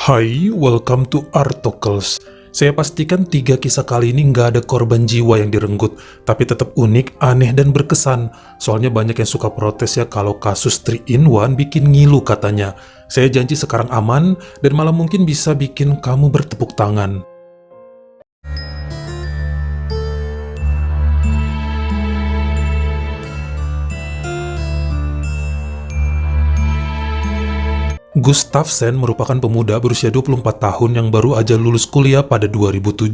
Hai, welcome to Artocles. Saya pastikan 3 kisah kali ini nggak ada korban jiwa yang direnggut, tapi tetap unik, aneh, dan berkesan. Soalnya banyak yang suka protes ya kalau kasus 3-in-1 bikin ngilu katanya. Saya janji sekarang aman, dan malah mungkin bisa bikin kamu bertepuk tangan. Gustafsson merupakan pemuda berusia 24 tahun yang baru aja lulus kuliah pada 2007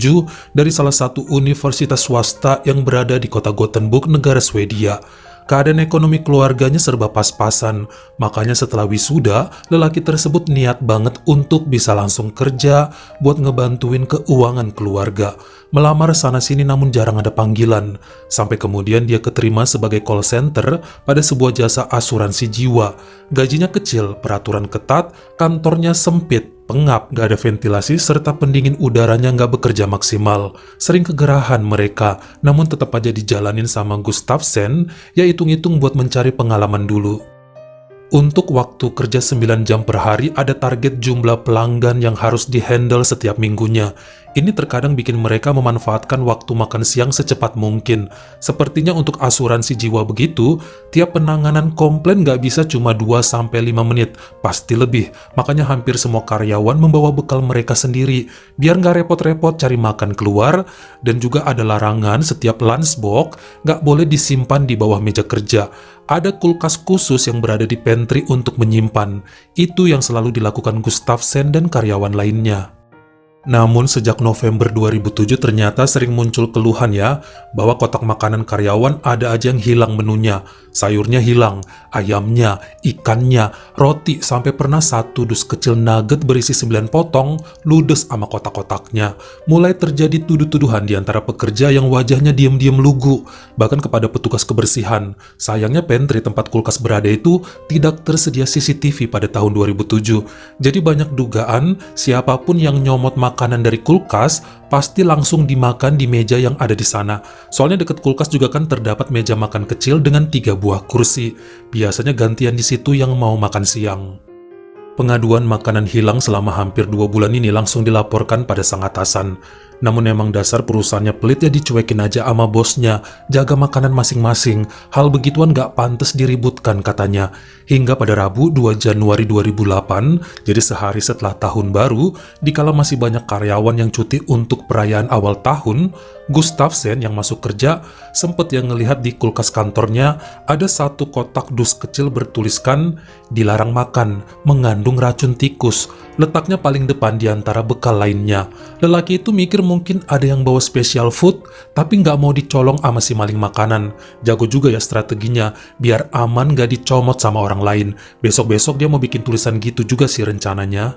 dari salah satu universitas swasta yang berada di kota Gothenburg, negara Swedia. Keadaan ekonomi keluarganya serba pas-pasan, makanya setelah wisuda, lelaki tersebut niat banget untuk bisa langsung kerja buat ngebantuin keuangan keluarga. Melamar sana-sini namun jarang ada panggilan, sampai kemudian dia keterima sebagai call center pada sebuah jasa asuransi jiwa. Gajinya kecil, peraturan ketat, kantornya sempit, pengap, gak ada ventilasi, serta pendingin udaranya gak bekerja maksimal. Sering kegerahan mereka, namun tetap aja dijalanin sama Gustafsson, ya hitung-hitung buat mencari pengalaman dulu. Untuk waktu kerja 9 jam per hari, ada target jumlah pelanggan yang harus dihandle setiap minggunya. Ini terkadang bikin mereka memanfaatkan waktu makan siang secepat mungkin. Sepertinya untuk asuransi jiwa begitu, tiap penanganan komplain nggak bisa cuma 2-5 menit, pasti lebih. Makanya hampir semua karyawan membawa bekal mereka sendiri, biar nggak repot-repot cari makan keluar, dan juga ada larangan setiap lunchbox nggak boleh disimpan di bawah meja kerja. Ada kulkas khusus yang berada di pantry untuk menyimpan. Itu yang selalu dilakukan Gustafsson dan karyawan lainnya. Namun sejak November 2007 ternyata sering muncul keluhan ya, bahwa kotak makanan karyawan ada aja yang hilang menunya. Sayurnya hilang, ayamnya, ikannya, roti, sampai pernah satu dus kecil nugget berisi 9 potong, ludes sama kotak-kotaknya. Mulai terjadi tuduh-tuduhan di antara pekerja yang wajahnya diam-diam lugu, bahkan kepada petugas kebersihan. Sayangnya pantry tempat kulkas berada itu tidak tersedia CCTV pada tahun 2007. Jadi banyak dugaan siapapun yang nyomot makanan dari kulkas pasti langsung dimakan di meja yang ada di sana. Soalnya dekat kulkas juga kan terdapat meja makan kecil dengan 3 buah kursi. Biasanya gantian di situ yang mau makan siang. Pengaduan makanan hilang selama hampir 2 bulan ini langsung dilaporkan pada sang atasan. Namun emang dasar perusahaannya pelit ya, dicuekin aja sama bosnya, jaga makanan masing-masing. Hal begituan gak pantas diributkan katanya. Hingga pada Rabu 2 Januari 2008, jadi sehari setelah tahun baru, dikala masih banyak karyawan yang cuti untuk perayaan awal tahun, Gustafsson yang masuk kerja sempet yang ngelihat di kulkas kantornya ada satu kotak dus kecil bertuliskan dilarang makan, mengandung racun tikus. Letaknya paling depan di antara bekal lainnya. Lelaki itu mikir mungkin ada yang bawa special food, tapi nggak mau dicolong sama si maling makanan. Jago juga ya strateginya, biar aman nggak dicomot sama orang lain. Besok-besok dia mau bikin tulisan gitu juga sih rencananya.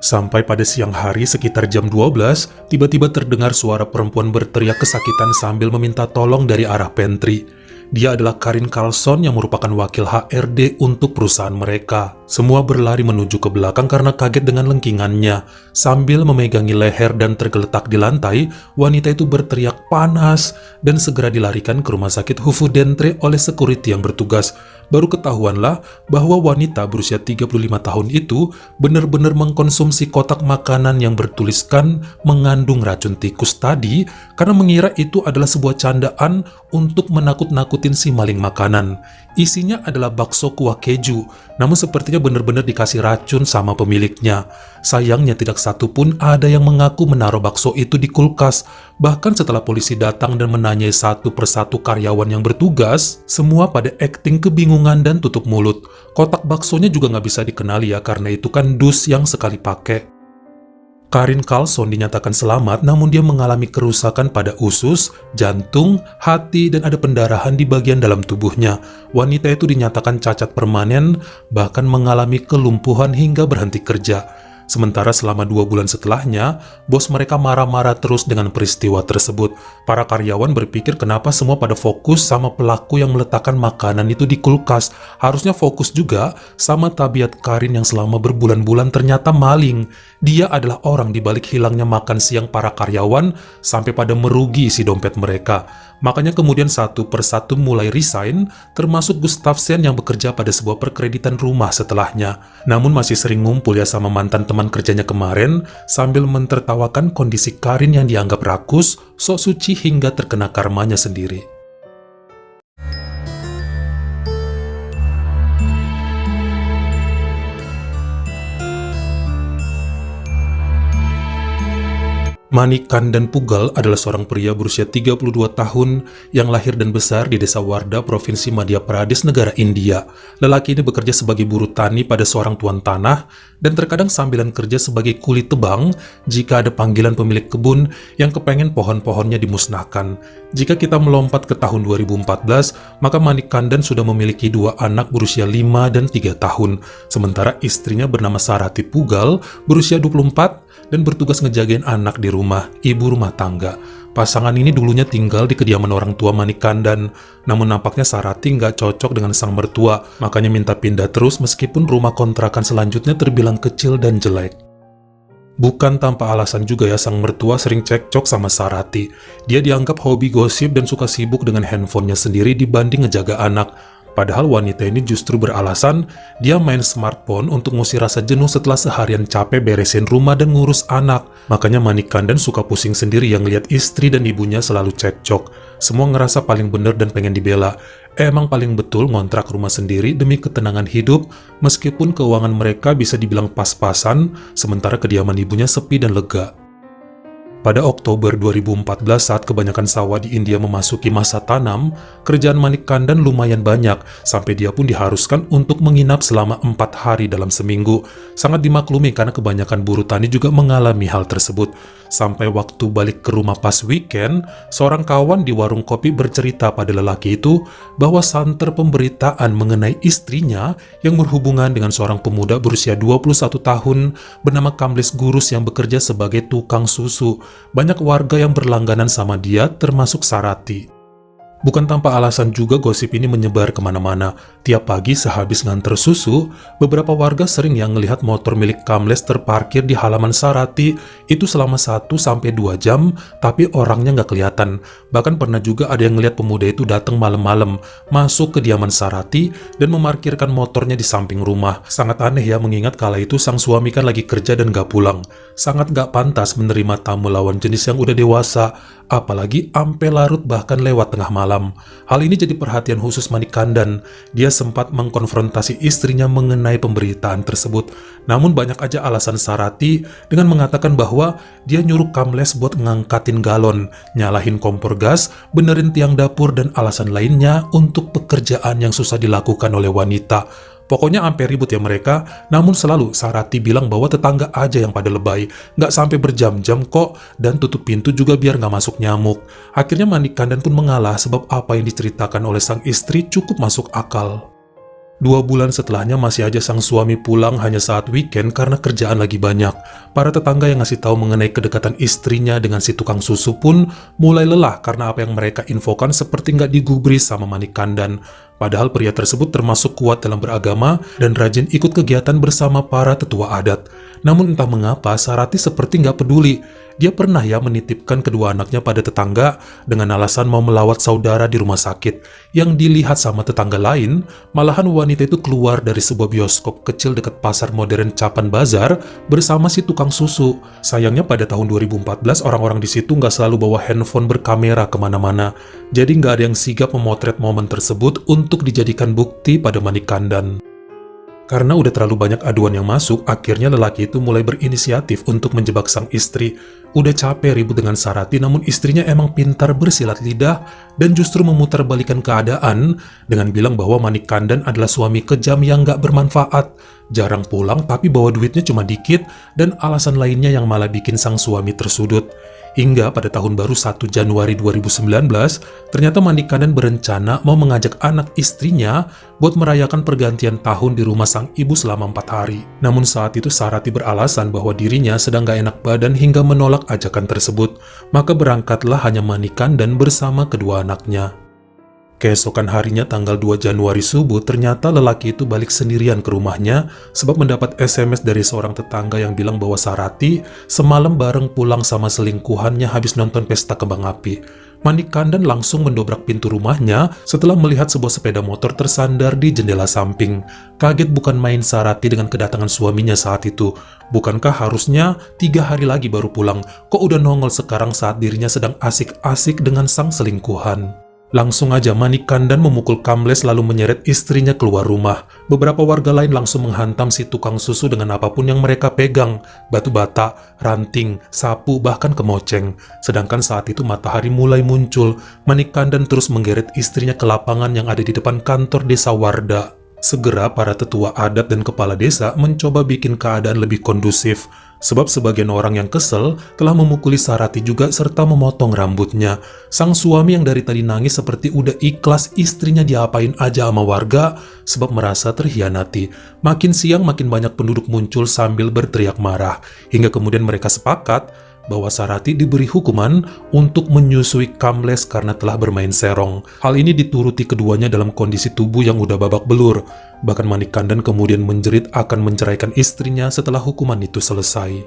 Sampai pada siang hari sekitar jam 12, tiba-tiba terdengar suara perempuan berteriak kesakitan sambil meminta tolong dari arah pantry. Dia adalah Karin Carlson yang merupakan wakil HRD untuk perusahaan mereka. Semua berlari menuju ke belakang karena kaget dengan lengkingannya. Sambil memegangi leher dan tergeletak di lantai, wanita itu berteriak panas dan segera dilarikan ke rumah sakit Hufvudstaden oleh security yang bertugas. Baru ketahuanlah bahwa wanita berusia 35 tahun itu benar-benar mengkonsumsi kotak makanan yang bertuliskan mengandung racun tikus tadi karena mengira itu adalah sebuah candaan untuk menakut-nakutin si maling makanan. Isinya adalah bakso kuah keju, namun sepertinya benar-benar dikasih racun sama pemiliknya. Sayangnya tidak satu pun ada yang mengaku menaruh bakso itu di kulkas. Bahkan setelah polisi datang dan menanyai satu persatu karyawan yang bertugas, semua pada akting kebingungan dan tutup mulut. Kotak baksonya juga nggak bisa dikenali ya, karena itu kan dus yang sekali pakai. Karin Carlson dinyatakan selamat, namun dia mengalami kerusakan pada usus, jantung, hati, dan ada pendarahan di bagian dalam tubuhnya. Wanita itu dinyatakan cacat permanen, bahkan mengalami kelumpuhan hingga berhenti kerja. Sementara selama 2 bulan setelahnya, bos mereka marah-marah terus dengan peristiwa tersebut. Para karyawan berpikir kenapa semua pada fokus sama pelaku yang meletakkan makanan itu di kulkas. Harusnya fokus juga sama tabiat Karin yang selama berbulan-bulan ternyata maling. Dia adalah orang di balik hilangnya makan siang para karyawan sampai pada merugi isi dompet mereka. Makanya kemudian satu persatu mulai resign, termasuk Gustafsson yang bekerja pada sebuah perkreditan rumah setelahnya. Namun masih sering ngumpul ya sama mantan teman kerjanya kemarin, sambil mentertawakan kondisi Karin yang dianggap rakus, sok suci hingga terkena karmanya sendiri. Manik Kandan Pugal adalah seorang pria berusia 32 tahun yang lahir dan besar di desa Warda, Provinsi Madhya Pradesh, negara India. Lelaki ini bekerja sebagai buruh tani pada seorang tuan tanah dan terkadang sambilan kerja sebagai kuli tebang jika ada panggilan pemilik kebun yang kepengen pohon-pohonnya dimusnahkan. Jika kita melompat ke tahun 2014, maka Manik Kandan sudah memiliki 2 anak berusia 5 dan 3 tahun. Sementara istrinya bernama Sarati Pugal berusia 24 dan bertugas ngejagain anak di rumah, ibu rumah tangga. Pasangan ini dulunya tinggal di kediaman orang tua Manik Kandan, namun nampaknya Sarati nggak cocok dengan sang mertua, makanya minta pindah terus meskipun rumah kontrakan selanjutnya terbilang kecil dan jelek. Bukan tanpa alasan juga ya sang mertua sering cekcok sama Sarati. Dia dianggap hobi gosip dan suka sibuk dengan handphonenya sendiri dibanding ngejaga anak. Padahal wanita ini justru beralasan dia main smartphone untuk ngusir rasa jenuh setelah seharian capek beresin rumah dan ngurus anak. Makanya Manik Kandan suka pusing sendiri yang lihat istri dan ibunya selalu cekcok. Semua ngerasa paling bener dan pengen dibela. Emang paling betul ngontrak rumah sendiri demi ketenangan hidup, meskipun keuangan mereka bisa dibilang pas-pasan, sementara kediaman ibunya sepi dan lega. Pada Oktober 2014 saat kebanyakan sawah di India memasuki masa tanam, kerjaan Manik Kandan lumayan banyak, sampai dia pun diharuskan untuk menginap selama 4 hari dalam seminggu. Sangat dimaklumi karena kebanyakan buruh tani juga mengalami hal tersebut. Sampai waktu balik ke rumah pas weekend, seorang kawan di warung kopi bercerita pada lelaki itu bahwa santer pemberitaan mengenai istrinya yang berhubungan dengan seorang pemuda berusia 21 tahun bernama Kamlesh Gurus yang bekerja sebagai tukang susu. Banyak warga yang berlangganan sama dia, termasuk Sarati. Bukan tanpa alasan juga gosip ini menyebar kemana-mana. Tiap pagi sehabis nganter susu, beberapa warga sering yang ngelihat motor milik Kamlesh terparkir di halaman Sarati itu selama 1-2 jam, tapi orangnya nggak kelihatan. Bahkan pernah juga ada yang ngelihat pemuda itu datang malam-malam, masuk ke kediaman Sarati dan memarkirkan motornya di samping rumah. Sangat aneh ya, mengingat kala itu sang suami kan lagi kerja dan nggak pulang. Sangat nggak pantas menerima tamu lawan jenis yang udah dewasa, apalagi ampe larut bahkan lewat tengah malam. Hal ini jadi perhatian khusus Manik Kandan. Dia sempat mengkonfrontasi istrinya mengenai pemberitaan tersebut. Namun banyak aja alasan Sarati dengan mengatakan bahwa dia nyuruh Kamlesh buat ngangkatin galon, nyalahin kompor gas, benerin tiang dapur, dan alasan lainnya untuk pekerjaan yang susah dilakukan oleh wanita. Pokoknya ampe ribut ya mereka, namun selalu Sarati bilang bahwa tetangga aja yang pada lebay, nggak sampai berjam-jam kok, dan tutup pintu juga biar nggak masuk nyamuk. Akhirnya Manik Kandan pun mengalah sebab apa yang diceritakan oleh sang istri cukup masuk akal. 2 bulan setelahnya masih aja sang suami pulang hanya saat weekend karena kerjaan lagi banyak. Para tetangga yang ngasih tahu mengenai kedekatan istrinya dengan si tukang susu pun mulai lelah karena apa yang mereka infokan seperti nggak digubris sama Manik Kandan. Padahal pria tersebut termasuk kuat dalam beragama dan rajin ikut kegiatan bersama para tetua adat. Namun entah mengapa Sarati seperti nggak peduli. Dia pernah ya menitipkan kedua anaknya pada tetangga dengan alasan mau melawat saudara di rumah sakit. Yang dilihat sama tetangga lain, malahan wanita itu keluar dari sebuah bioskop kecil dekat pasar modern Capan Bazar bersama si tukang susu. Sayangnya pada tahun 2014 orang-orang di situ nggak selalu bawa handphone berkamera kemana-mana. Jadi nggak ada yang sigap memotret momen tersebut untuk dijadikan bukti pada Manik Kandan. Karena udah terlalu banyak aduan yang masuk, akhirnya lelaki itu mulai berinisiatif untuk menjebak sang istri. Udah capek ribut dengan Sarati, namun istrinya emang pintar bersilat lidah dan justru memutarbalikan keadaan dengan bilang bahwa Manik Kandan adalah suami kejam yang gak bermanfaat, jarang pulang tapi bawa duitnya cuma dikit, dan alasan lainnya yang malah bikin sang suami tersudut. Hingga pada tahun baru 1 Januari 2019, ternyata Manik Kandan berencana mau mengajak anak istrinya buat merayakan pergantian tahun di rumah sang ibu selama 4 hari. Namun saat itu Sarati beralasan bahwa dirinya sedang gak enak badan hingga menolak ajakan tersebut. Maka berangkatlah hanya Manik Kandan bersama kedua anaknya. Keesokan harinya tanggal 2 Januari subuh, ternyata lelaki itu balik sendirian ke rumahnya sebab mendapat SMS dari seorang tetangga yang bilang bahwa Sarati semalam bareng pulang sama selingkuhannya habis nonton pesta kembang api. Manikandan langsung mendobrak pintu rumahnya setelah melihat sebuah sepeda motor tersandar di jendela samping. Kaget bukan main Sarati dengan kedatangan suaminya saat itu. Bukankah harusnya 3 hari lagi baru pulang? Kok udah nongol sekarang saat dirinya sedang asik-asik dengan sang selingkuhan? Langsung aja Manikandan memukul Kamles lalu menyeret istrinya keluar rumah. Beberapa warga lain langsung menghantam si tukang susu dengan apapun yang mereka pegang. Batu bata, ranting, sapu, bahkan kemoceng. Sedangkan saat itu matahari mulai muncul. Manikandan terus menggeret istrinya ke lapangan yang ada di depan kantor desa Warda. Segera para tetua adat dan kepala desa mencoba bikin keadaan lebih kondusif. Sebab sebagian orang yang kesel telah memukuli Sarati juga serta memotong rambutnya. Sang suami yang dari tadi nangis seperti udah ikhlas istrinya diapain aja sama warga sebab merasa terhianati. Makin siang makin banyak penduduk muncul sambil berteriak marah. Hingga kemudian mereka sepakat bahwa Sarati diberi hukuman untuk menyusui Kamles karena telah bermain serong. Hal ini dituruti keduanya dalam kondisi tubuh yang udah babak belur. Bahkan Manikandan kemudian menjerit akan menceraikan istrinya setelah hukuman itu selesai.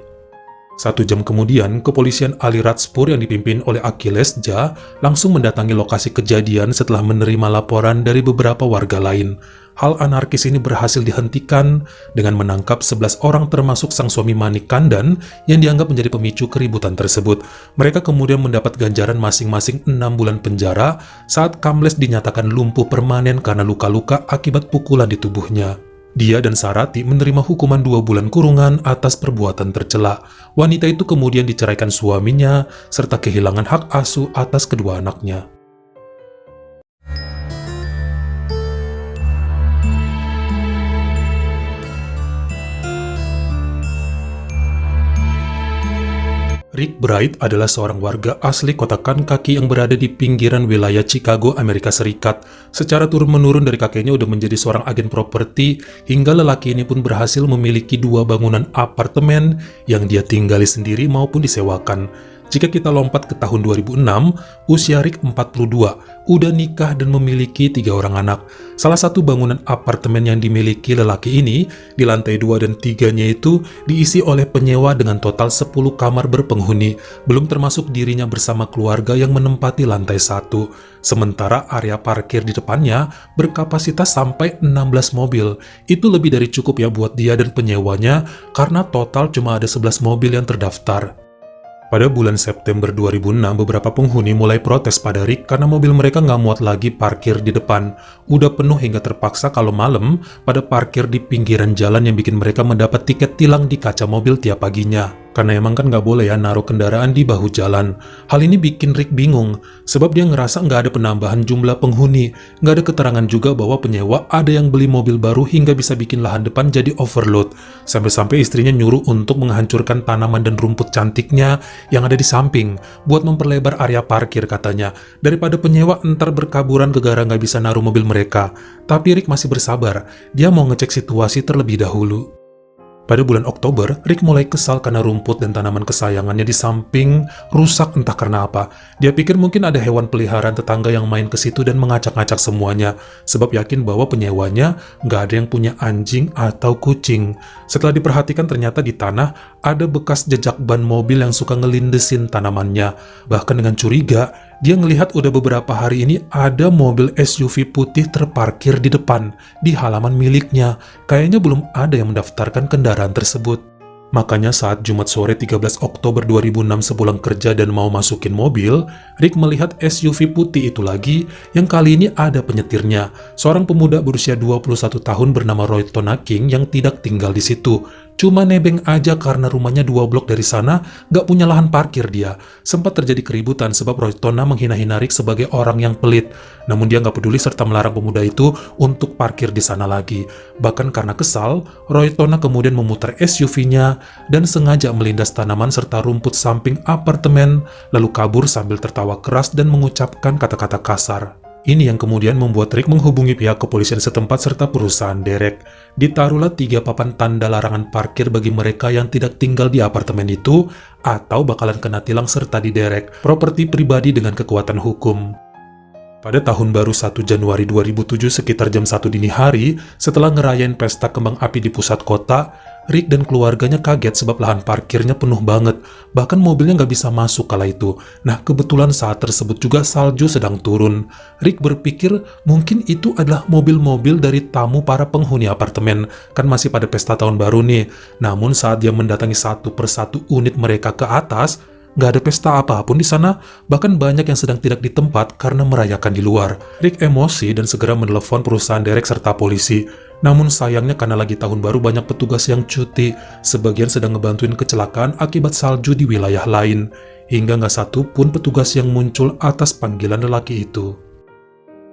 1 jam kemudian, kepolisian Aliratspur yang dipimpin oleh Achilles Ja langsung mendatangi lokasi kejadian setelah menerima laporan dari beberapa warga lain. Hal anarkis ini berhasil dihentikan dengan menangkap 11 orang termasuk sang suami Manikandan yang dianggap menjadi pemicu keributan tersebut. Mereka kemudian mendapat ganjaran masing-masing 6 bulan penjara saat Kamles dinyatakan lumpuh permanen karena luka-luka akibat pukulan di tubuhnya. Dia dan Sarati menerima hukuman 2 bulan kurungan atas perbuatan tercela. Wanita itu kemudian diceraikan suaminya serta kehilangan hak asuh atas kedua anaknya. Rick Bright adalah seorang warga asli kota Kankakee yang berada di pinggiran wilayah Chicago, Amerika Serikat. Secara turun-menurun dari kakeknya udah menjadi seorang agen properti, hingga lelaki ini pun berhasil memiliki 2 bangunan apartemen yang dia tinggali sendiri maupun disewakan. Jika kita lompat ke tahun 2006, usia Rick 42, udah nikah dan memiliki 3 orang anak. Salah satu bangunan apartemen yang dimiliki lelaki ini, di lantai 2 dan 3-nya itu diisi oleh penyewa dengan total 10 kamar berpenghuni, belum termasuk dirinya bersama keluarga yang menempati lantai 1. Sementara area parkir di depannya berkapasitas sampai 16 mobil. Itu lebih dari cukup ya buat dia dan penyewanya, karena total cuma ada 11 mobil yang terdaftar. Pada bulan September 2006, beberapa penghuni mulai protes pada Rick karena mobil mereka nggak muat lagi parkir di depan. Udah penuh hingga terpaksa kalau malam pada parkir di pinggiran jalan yang bikin mereka mendapat tiket tilang di kaca mobil tiap paginya. Karena emang kan nggak boleh ya naruh kendaraan di bahu jalan. Hal ini bikin Rick bingung, sebab dia ngerasa nggak ada penambahan jumlah penghuni. Nggak ada keterangan juga bahwa penyewa ada yang beli mobil baru hingga bisa bikin lahan depan jadi overload. Sampai-sampai istrinya nyuruh untuk menghancurkan tanaman dan rumput cantiknya yang ada di samping, buat memperlebar area parkir katanya. Daripada penyewa entar berkaburan gegara nggak bisa naruh mobil mereka. Tapi Rick masih bersabar, dia mau ngecek situasi terlebih dahulu. Pada bulan Oktober, Rick mulai kesal karena rumput dan tanaman kesayangannya di samping rusak entah karena apa. Dia pikir mungkin ada hewan peliharaan tetangga yang main ke situ dan mengacak-ngacak semuanya, sebab yakin bahwa penyewanya nggak ada yang punya anjing atau kucing. Setelah diperhatikan ternyata di tanah ada bekas jejak ban mobil yang suka ngelindesin tanamannya. Bahkan dengan curiga, dia ngelihat udah beberapa hari ini ada mobil SUV putih terparkir di depan, di halaman miliknya. Kayaknya belum ada yang mendaftarkan kendaraan tersebut. Makanya saat Jumat sore 13 Oktober 2006 sepulang kerja dan mau masukin mobil, Rick melihat SUV putih itu lagi yang kali ini ada penyetirnya. Seorang pemuda berusia 21 tahun bernama Roy Tonaking yang tidak tinggal di situ. Cuma nebeng aja karena rumahnya 2 blok dari sana, nggak punya lahan parkir dia. Sempat terjadi keributan sebab Roy Tona menghina-hina Rick sebagai orang yang pelit. Namun dia nggak peduli serta melarang pemuda itu untuk parkir di sana lagi. Bahkan karena kesal, Roy Tona kemudian memutar SUV-nya dan sengaja melindas tanaman serta rumput samping apartemen, lalu kabur sambil tertawa keras dan mengucapkan kata-kata kasar. Ini yang kemudian membuat Rick menghubungi pihak kepolisian setempat serta perusahaan derek. Ditaruhlah 3 papan tanda larangan parkir bagi mereka yang tidak tinggal di apartemen itu atau bakalan kena tilang serta diderek, properti pribadi dengan kekuatan hukum. Pada tahun baru 1 Januari 2007 sekitar jam 1 dini hari, setelah ngerayain pesta kembang api di pusat kota, Rick dan keluarganya kaget sebab lahan parkirnya penuh banget, bahkan mobilnya nggak bisa masuk kala itu. Nah, kebetulan saat tersebut juga salju sedang turun. Rick berpikir mungkin itu adalah mobil-mobil dari tamu para penghuni apartemen, kan masih pada pesta tahun baru nih. Namun saat dia mendatangi satu persatu unit mereka ke atas, nggak ada pesta apapun di sana, bahkan banyak yang sedang tidak di tempat karena merayakan di luar. Rick emosi dan segera menelepon perusahaan derek serta polisi. Namun sayangnya karena lagi tahun baru banyak petugas yang cuti, sebagian sedang ngebantuin kecelakaan akibat salju di wilayah lain. Hingga nggak satu pun petugas yang muncul atas panggilan lelaki itu.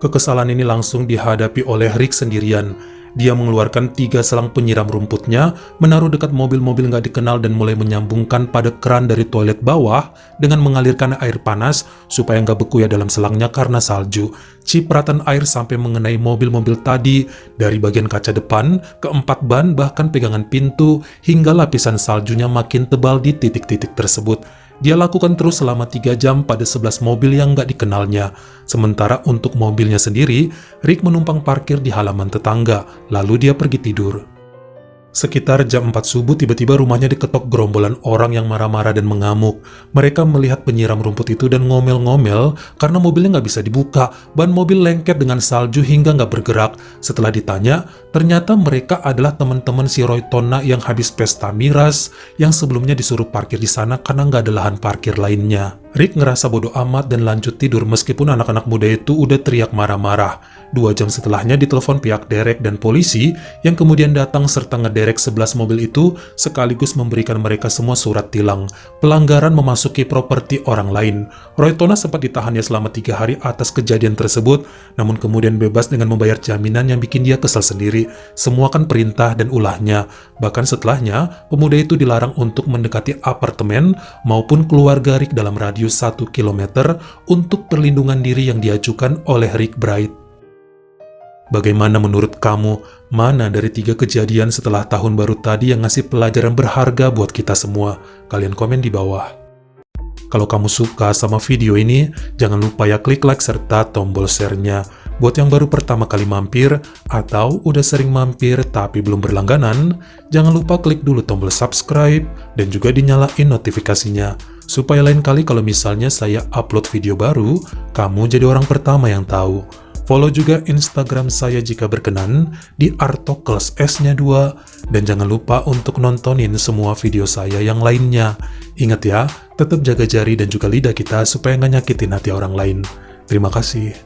Kekesalan ini langsung dihadapi oleh Rick sendirian. Dia mengeluarkan 3 selang penyiram rumputnya, menaruh dekat mobil-mobil nggak dikenal dan mulai menyambungkan pada keran dari toilet bawah dengan mengalirkan air panas supaya nggak beku ya dalam selangnya karena salju. Cipratan air sampai mengenai mobil-mobil tadi, dari bagian kaca depan, ke 4 ban, bahkan pegangan pintu, hingga lapisan saljunya makin tebal di titik-titik tersebut. Dia lakukan terus selama 3 jam pada 11 mobil yang nggak dikenalnya. Sementara untuk mobilnya sendiri, Rick menumpang parkir di halaman tetangga, lalu dia pergi tidur. Sekitar jam 4 subuh tiba-tiba rumahnya diketok gerombolan orang yang marah-marah dan mengamuk. Mereka melihat penyiram rumput itu dan ngomel-ngomel karena mobilnya nggak bisa dibuka. Ban mobil lengket dengan salju hingga nggak bergerak. Setelah ditanya, ternyata mereka adalah teman-teman si Roy Tonna yang habis pesta miras yang sebelumnya disuruh parkir di sana karena nggak ada lahan parkir lainnya. Rick ngerasa bodoh amat dan lanjut tidur meskipun anak-anak muda itu udah teriak marah-marah. 2 jam setelahnya ditelepon pihak derek dan polisi yang kemudian datang serta ngederek 11 mobil itu sekaligus memberikan mereka semua surat tilang pelanggaran memasuki properti orang lain. Roy Tonna sempat ditahannya selama 3 hari atas kejadian tersebut, namun kemudian bebas dengan membayar jaminan yang bikin dia kesal sendiri. Semua kan perintah dan ulahnya. Bahkan setelahnya, pemuda itu dilarang untuk mendekati apartemen maupun keluarga Rick dalam radius 1 km untuk perlindungan diri yang diajukan oleh Rick Bright. Bagaimana menurut kamu, mana dari 3 kejadian setelah tahun baru tadi yang ngasih pelajaran berharga buat kita semua? Kalian komen di bawah. Kalau kamu suka sama video ini, jangan lupa ya klik like serta tombol share-nya. Buat yang baru pertama kali mampir, atau udah sering mampir tapi belum berlangganan, jangan lupa klik dulu tombol subscribe dan juga dinyalain notifikasinya. Supaya lain kali kalau misalnya saya upload video baru, kamu jadi orang pertama yang tahu. Follow juga Instagram saya jika berkenan di Artokles S-nya 2. Dan jangan lupa untuk nontonin semua video saya yang lainnya. Ingat ya, tetap jaga jari dan juga lidah kita supaya nggak nyakitin hati orang lain. Terima kasih.